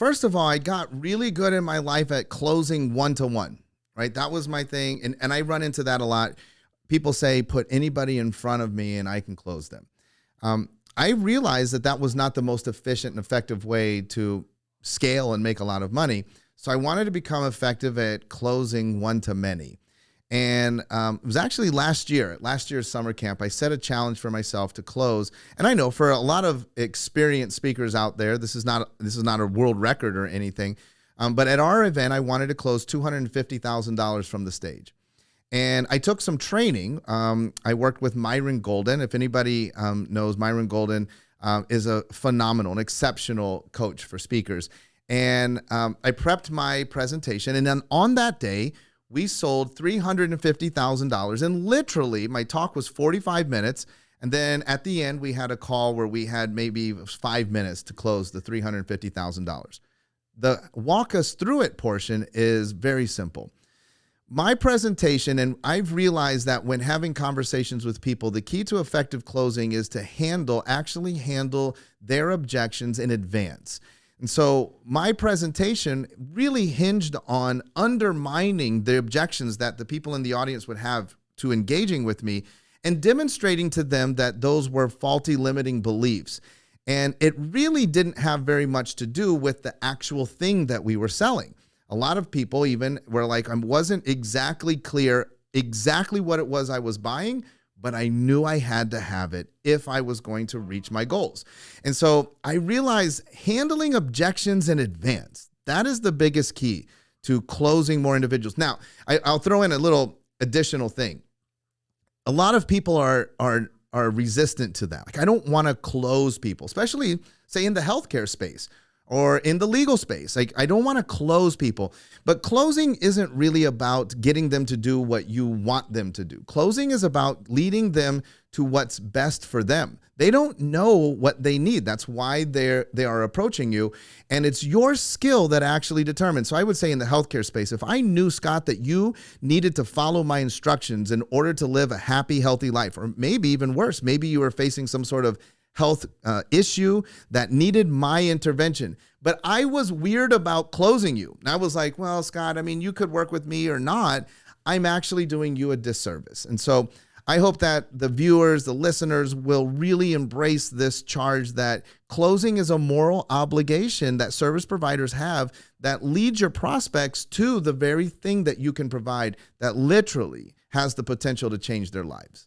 first of all, I got really good in my life at closing one-to-one, right? That was my thing. And I run into that a lot. People say, put anybody in front of me and I can close them. I realized that was not the most efficient and effective way to scale and make a lot of money. So I wanted to become effective at closing one-to-many. And it was actually last year's summer camp, I set a challenge for myself to close. And I know for a lot of experienced speakers out there, this is not a world record or anything. But at our event, I wanted to close $250,000 from the stage. And I took some training. I worked with Myron Golden. If anybody knows, Myron Golden is a phenomenal, an exceptional coach for speakers. And I prepped my presentation. And then on that day, we sold $350,000. And literally, my talk was 45 minutes. And then at the end, we had a call where we had maybe 5 minutes to close the $350,000. The walk us through it portion is very simple. My presentation, and I've realized that when having conversations with people, the key to effective closing is to actually handle their objections in advance. And so my presentation really hinged on undermining the objections that the people in the audience would have to engaging with me and demonstrating to them that those were faulty limiting beliefs. And it really didn't have very much to do with the actual thing that we were selling. A lot of people even were like, I wasn't exactly clear exactly what it was I was buying, but I knew I had to have it if I was going to reach my goals. And so I realized handling objections in advance, that is the biggest key to closing more individuals. Now, I'll throw in a little additional thing. A lot of people are resistant to that. Like, I don't want to close people, especially say in the healthcare space or in the legal space. Like, I don't want to close people, but closing isn't really about getting them to do what you want them to do. Closing is about leading them to what's best for them. They don't know what they need. That's why they are approaching you. And it's your skill that actually determines. So I would say in the healthcare space, if I knew, Scott, that you needed to follow my instructions in order to live a happy, healthy life, or maybe even worse, maybe you were facing some sort of health issue that needed my intervention, but I was weird about closing you. And I was like, well, Scott, I mean, you could work with me or not. I'm actually doing you a disservice. And so I hope that the viewers, the listeners will really embrace this charge that closing is a moral obligation that service providers have that leads your prospects to the very thing that you can provide that literally has the potential to change their lives.